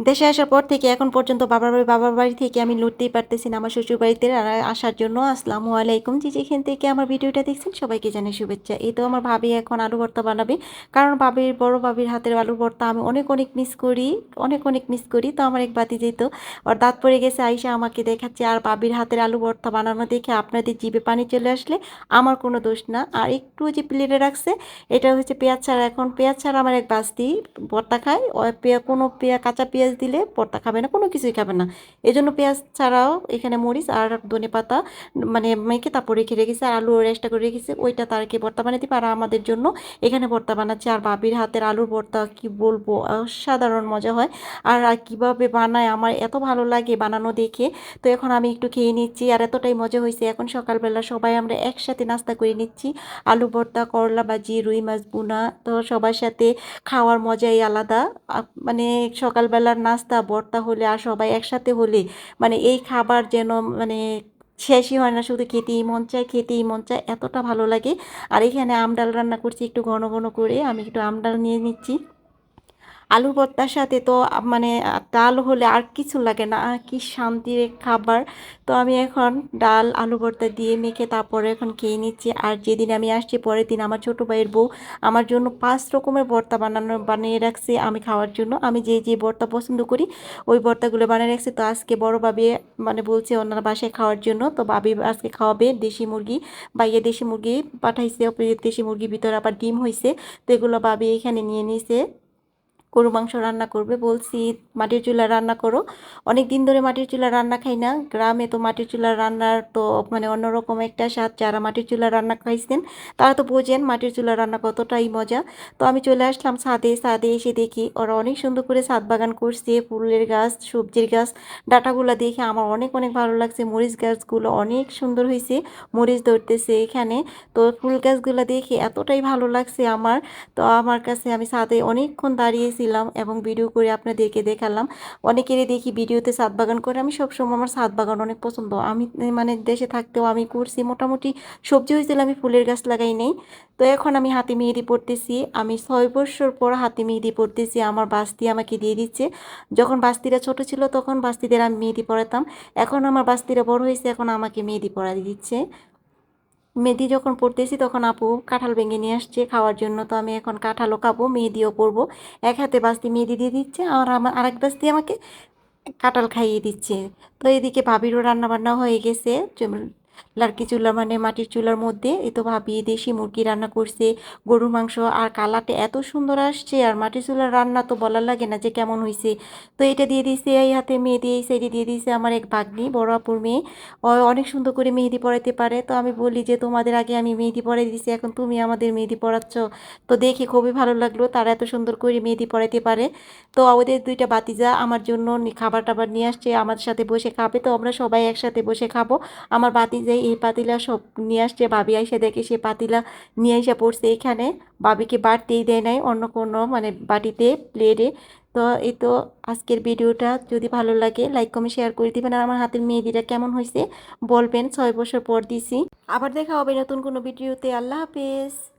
দেশে আসার পর থেকে এখন পর্যন্ত বাবার বাড়ি থেকে আমি লড়তেই পারতেছি না আমার শ্বশুর বাড়িতে আসার জন্য। আসসালামু আলাইকুম, যেখান থেকে আমার ভিডিওটা দেখছেন সবাইকে জানাই শুভেচ্ছা। এই তো আমার ভাবি এখন আলু ভর্তা বানাবে, কারণ বড় ভাবির হাতের আলু ভর্তা আমি অনেক অনেক মিস করি, অনেক মিস করি। তো আমার এক বাতি যেত ওর দাঁত পড়ে গেছে, আইসা আমাকে দেখাচ্ছে, আর ভাবির হাতের আলু ভর্তা বানানো দেখে আপনাদের জিভে পানি চলে আসলে আমার কোনো দোষ না। আর একটু যে প্লেটে রাখছে এটা হচ্ছে পেঁয়াজ ছাড়া, এখন পেঁয়াজ ছাড়া আমার এক বাস্তি ভর্তা খায়, কোনো কাঁচা পেঁয়াজ দিলে ভর্তা খাবে না, কোনো কিছুই খাবে না। এই জন্য পেঁয়াজ ছাড়াও এখানে মরিচ আর ধনে পাতা মানে মেখে তারপর রেখে রেখেছে, আর আলু রেস্টা করে রেখেছে, ওইটা তারকে ভর্তা বানাতে পারে আমাদের জন্য এখানে ভর্তা বানাচ্ছে। আর বাবির হাতের আলুর ভর্তা কি বলবো, অসাধারণ মজা হয়। আর কিভাবে বানায় আমার এত ভালো লাগে বানানো দেখে। তো এখন আমি একটু খেয়ে নিচ্ছি, আর এতটাই মজা হয়েছে। এখন সকালবেলা সবাই আমরা একসাথে নাস্তা করে নিচ্ছি, আলু ভর্তা, করলা ভাজি, রুই মাছ ভুনা। তো সবার সাথে খাওয়ার মজাই আলাদা। মানে সকালবেলার নাস্তা ভর্তা হলে আর সবাই একসাথে হলে মানে এই খাবার যেন মানে শেষই হয় না, শুধু খেতেই মন চায়, খেতেই মন চায়, এতটা ভালো লাগে। আর এখানে আমডাল রান্না করছি একটু ঘন ঘন করে, আমি একটু আমডাল নিয়ে নিচ্ছি। আলু ভর্তার সাথে তো মানে ডাল হলে আর কিছু লাগে না, কি শান্তির এক খাবার। তো আমি এখন ডাল আলু ভর্তা দিয়ে মেখে তারপরে এখন খেয়ে নিচ্ছি। আর যেদিন আমি আসছি পরের দিন আমার ছোটো ভাইয়ের বউ আমার জন্য 5 রকমের ভর্তা বানিয়ে রাখছে আমি খাওয়ার জন্য। আমি যে যে ভর্তা পছন্দ করি ওই ভর্তাগুলো বানিয়ে রাখছে। তো আজকে বড় ভাবি মানে বলছে ওনার বাসায় খাওয়ার জন্য, তো ভাবি আজকে খাওয়াবে দেশি মুরগি। বাইয়ে দেশি মুরগি পাঠাইছে, দেশি মুরগির ভিতরে আবার ডিম হয়েছে। তো এগুলো ভাবি এখানে নিয়ে নিছে, গরু মাংস রান্না করবে। বলছি মাটির চুলা রান্না করো, অনেক দিন ধরে মাটির চুলা রান্না খাই না। গ্রামে তো মাটির চুলা রান্নার তো মানে অন্যরকম একটা স্বাদ, যারা মাটির চুলা রান্না খাইছেন তারা তো বোঝেন মাটির চুলা রান্না কতটাই মজা। তো আমি চলে আসলাম ছাদে, ছাদে এসে দেখি ওরা অনেক সুন্দর করে ছাদ বাগান করছে, ফুলের গাছ, সবজির গাছ। ডাটাগুলো দেখে আমার অনেক অনেক ভালো লাগছে, মরিচ গাছগুলো অনেক সুন্দর হয়েছে, মরিচ ধরতেছে এখানে। তো ফুল গাছগুলো দেখে এতটাই ভালো লাগছে আমার। তো আমার কাছে আমি ছাদে অনেকক্ষণ দাঁড়িয়েছিলাম এবং ভিডিও করে আপনাদেরকে দেখালাম। অনেকেরই দেখি ভিডিওতে ছাদ বাগান করে, আমি সবসময় আমার ছাদ বাগান অনেক পছন্দ। আমি মানে দেশে থাকতেও আমি করছি মোটামুটি, সবজি হয়েছিল, আমি ফুলের গাছ লাগাই নেই। তো এখন আমি হাতে মেহেদি পড়তেছি, আমি 6 বছর পর হাতে মেহেদি পড়তেছি, আমার বাস্তি আমাকে দিয়ে দিচ্ছে। যখন বাস্তিরা ছোট ছিল তখন বাস্তিদের আমি মেহেদি পড়াতাম, এখন আমার বাস্তিরা বড় হয়েছে, এখন আমাকে মেহেদি পড়া দিচ্ছে। মেহেদি যখন পড়তেছি তখন আপু কাঁঠাল ভেঙে নিয়ে আসছে খাওয়ার জন্য, তো আমি এখন কাঁঠালও খাবো, মেহেদিও পরবো। এক হাতে বাস্তি মেহেদি দিয়ে দিচ্ছে, আর আমার আরেক বাস্তি আমাকে কাঁঠাল খাইয়ে দিচ্ছে। তো এদিকে ভাবিরও রান্না বান্না হয়ে গেছে, লার্কি চুলা মানে মাটির চুলার মধ্যে। এই তো ভাবি দেশি মুরগি রান্না করছে, গরুর মাংস, আর কালারটা এত সুন্দর আসছে, আর মাটির চুলার রান্না তো বলার লাগে না যে কেমন হয়েছে। তো এটা দিয়ে দিয়েছে এই হাতে মেহেদি, এই সাইডে দিয়ে দিয়েছে আমার এক ভাগ্নি, বড় আপুর মেয়ে। ও অনেক সুন্দর করে মেহেদি পরাইতে পারে। তো আমি বলি যে তোমাদের আগে আমি মেহেদি পরাই দিয়েছি, এখন তুমি আমাদের মেহেদি পরাচ্ছ। তো দেখে খুবই ভালো লাগলো তারা এত সুন্দর করে মেহেদি পরাইতে পারে। তো ওদের দুইটা ভাতিজা আমার জন্য খাবার টাবার নিয়ে আসছে, আমার সাথে বসে খাবে। তো আমরা সবাই একসাথে বসে খাবো। আমার ভাতিজাই এই পাতিলা সব নিয়ে আসছে, ভাবি আইসা দেখে সে পাতিলা নিয়ে এসে পড়ছে এখানে। ভাবিকে বাড়তেই দেয় নাই অন্য কোনো মানে বাটিতে, প্লেটে। তো এই তো আজকের ভিডিওটা যদি ভালো লাগে লাইক কমেন্ট শেয়ার করে দিবেন, আর আমার হাতের মেহেদিটা কেমন হয়েছে বলবেন। 6 বছর পর দিছি। আবার দেখা হবে নতুন কোনো ভিডিওতে। আল্লাহ হাফেজ।